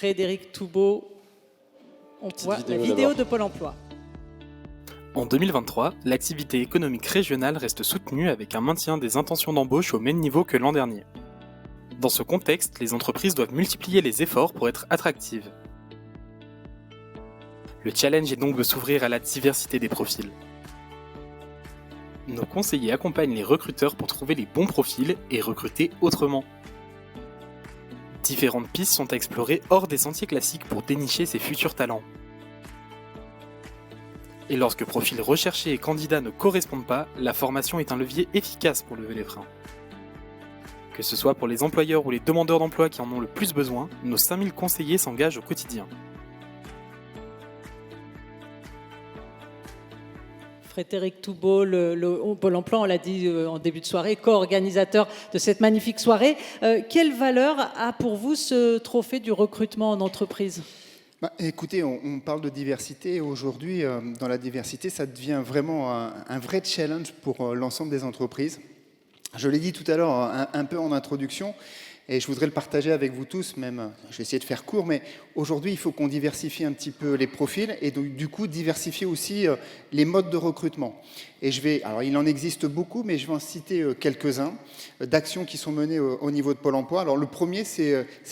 Frédéric Toubeau, on voit la vidéo de Pôle emploi. En 2023, l'activité économique régionale reste soutenue avec un maintien des intentions d'embauche au même niveau que l'an dernier. Dans ce contexte, les entreprises doivent multiplier les efforts pour être attractives. Le challenge est donc de s'ouvrir à la diversité des profils. Nos conseillers accompagnent les recruteurs pour trouver les bons profils et recruter autrement. Différentes pistes sont à explorer hors des sentiers classiques pour dénicher ces futurs talents. Et lorsque profils recherchés et candidats ne correspondent pas, la formation est un levier efficace pour lever les freins. Que ce soit pour les employeurs ou les demandeurs d'emploi qui en ont le plus besoin, nos 5000 conseillers s'engagent au quotidien. Frédéric Toubeau, le Pôle emploi, on l'a dit en début de soirée, co-organisateur de cette magnifique soirée. Quelle valeur a pour vous ce trophée du recrutement en entreprise ? Écoutez, on parle de diversité et aujourd'hui, dans la diversité, ça devient vraiment un vrai challenge pour l'ensemble des entreprises. Je l'ai dit tout à l'heure un peu en introduction et je voudrais le partager avec vous tous, même, je vais essayer de faire court, mais aujourd'hui, il faut qu'on diversifie un petit peu les profils et donc, du coup, diversifier aussi les modes de recrutement. Et alors il en existe beaucoup, mais je vais en citer quelques-uns d'actions qui sont menées au niveau de Pôle emploi. Alors le premier, ça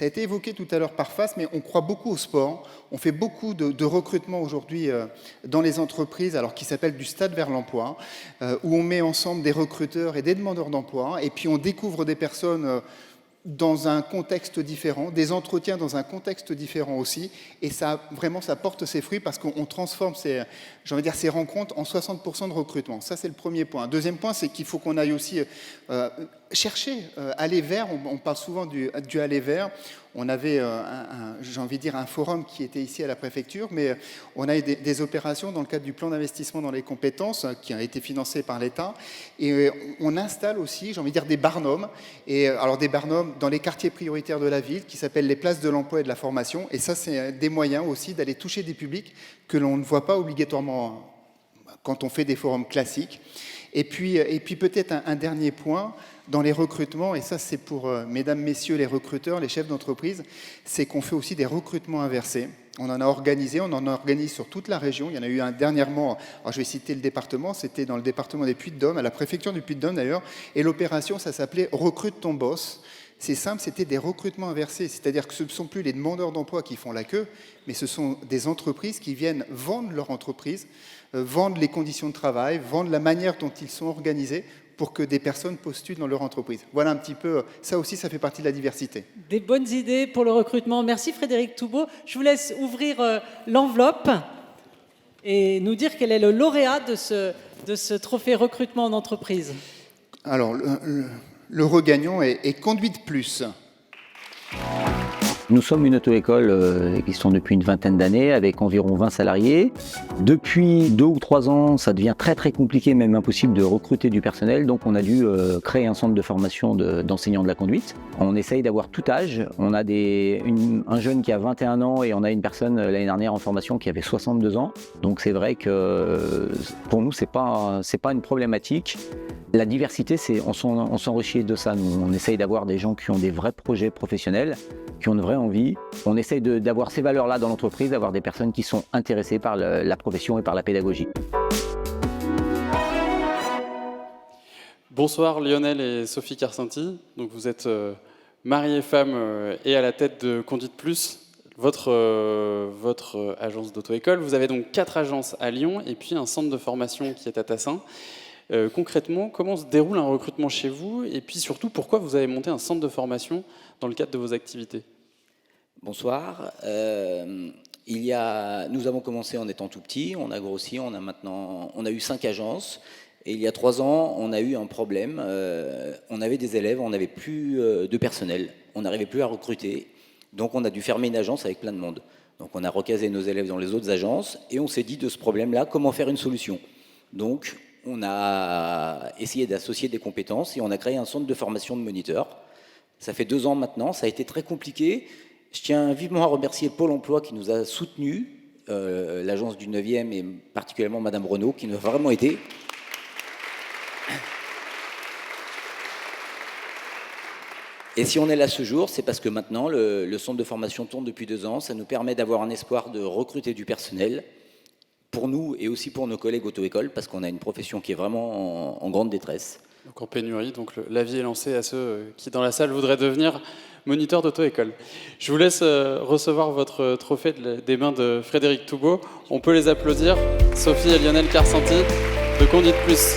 a été évoqué tout à l'heure par FAS, mais on croit beaucoup au sport. On fait beaucoup de recrutement aujourd'hui dans les entreprises, alors qui s'appelle du stade vers l'emploi, où on met ensemble des recruteurs et des demandeurs d'emploi, et puis on découvre des personnes dans un contexte différent, des entretiens dans un contexte différent aussi, et ça porte ses fruits parce qu'on transforme ces rencontres en 60% de recrutement. Ça, c'est le premier point. Deuxième point, c'est qu'il faut qu'on aille aussi chercher, aller vers, on parle souvent du aller vers. On avait, un forum qui était ici à la préfecture, mais on a eu des opérations dans le cadre du plan d'investissement dans les compétences qui a été financé par l'État. Et on installe aussi, des barnums. Et alors des barnums dans les quartiers prioritaires de la ville qui s'appellent les places de l'emploi et de la formation. Et ça, c'est des moyens aussi d'aller toucher des publics que l'on ne voit pas obligatoirement quand on fait des forums classiques. Et puis peut-être un dernier point, dans les recrutements, et ça c'est pour mesdames, messieurs les recruteurs, les chefs d'entreprise, c'est qu'on fait aussi des recrutements inversés. On en organise sur toute la région. Il y en a eu un dernièrement, alors je vais citer le département, c'était dans le département des Puy-de-Dôme, à la préfecture du Puy-de-Dôme d'ailleurs, et l'opération, ça s'appelait « Recrute ton boss ». C'est simple, c'était des recrutements inversés, c'est-à-dire que ce ne sont plus les demandeurs d'emploi qui font la queue, mais ce sont des entreprises qui viennent vendre leur entreprise, vendre les conditions de travail, vendre la manière dont ils sont organisés pour que des personnes postulent dans leur entreprise. Voilà un petit peu, ça aussi, ça fait partie de la diversité. Des bonnes idées pour le recrutement. Merci Frédéric Toubeau. Je vous laisse ouvrir l'enveloppe et nous dire quel est le lauréat de ce trophée recrutement en entreprise. Alors, le regagnant est Conduite Plus. Nous sommes une auto-école qui sont depuis une vingtaine d'années avec environ 20 salariés. Depuis 2 ou 3 ans, ça devient très très compliqué, même impossible de recruter du personnel. Donc on a dû créer un centre de formation d'enseignants de la conduite. On essaye d'avoir tout âge. On a un jeune qui a 21 ans et on a une personne l'année dernière en formation qui avait 62 ans. Donc c'est vrai que pour nous, c'est pas une problématique. La diversité, on s'enrichit de ça. Nous, on essaye d'avoir des gens qui ont des vrais projets professionnels, qui ont une vraie envie. On essaye d'avoir ces valeurs-là dans l'entreprise, d'avoir des personnes qui sont intéressées par la profession et par la pédagogie. Bonsoir Lionel et Sophie Carcenti. Donc vous êtes mari et femme et à la tête de Conduite Plus, votre agence d'auto-école. Vous avez donc 4 agences à Lyon et puis un centre de formation qui est à Tassin. Concrètement, comment se déroule un recrutement chez vous et puis surtout, pourquoi vous avez monté un centre de formation dans le cadre de vos activités ? Bonsoir. Nous avons commencé en étant tout petits, on a grossi, on a eu 5 agences. Et il y a 3 ans, on a eu un problème. On avait des élèves, on n'avait plus de personnel, on n'arrivait plus à recruter. Donc on a dû fermer une agence avec plein de monde. Donc on a recasé nos élèves dans les autres agences et on s'est dit de ce problème-là, comment faire une solution. Donc on a essayé d'associer des compétences et on a créé un centre de formation de moniteurs. Ça fait 2 ans maintenant, ça a été très compliqué. Je tiens vivement à remercier Pôle emploi qui nous a soutenus, l'agence du 9e et particulièrement Madame Renaud qui nous a vraiment aidés. Et si on est là ce jour, c'est parce que maintenant, le centre de formation tourne depuis 2 ans. Ça nous permet d'avoir un espoir de recruter du personnel pour nous et aussi pour nos collègues auto-écoles, parce qu'on a une profession qui est vraiment en grande détresse. Donc en pénurie, donc l'avis est lancé à ceux qui, dans la salle, voudraient devenir moniteurs d'auto-école. Je vous laisse recevoir votre trophée des mains de Frédéric Toubeau. On peut les applaudir, Sophie et Lionel Carsanti de Conduite Plus.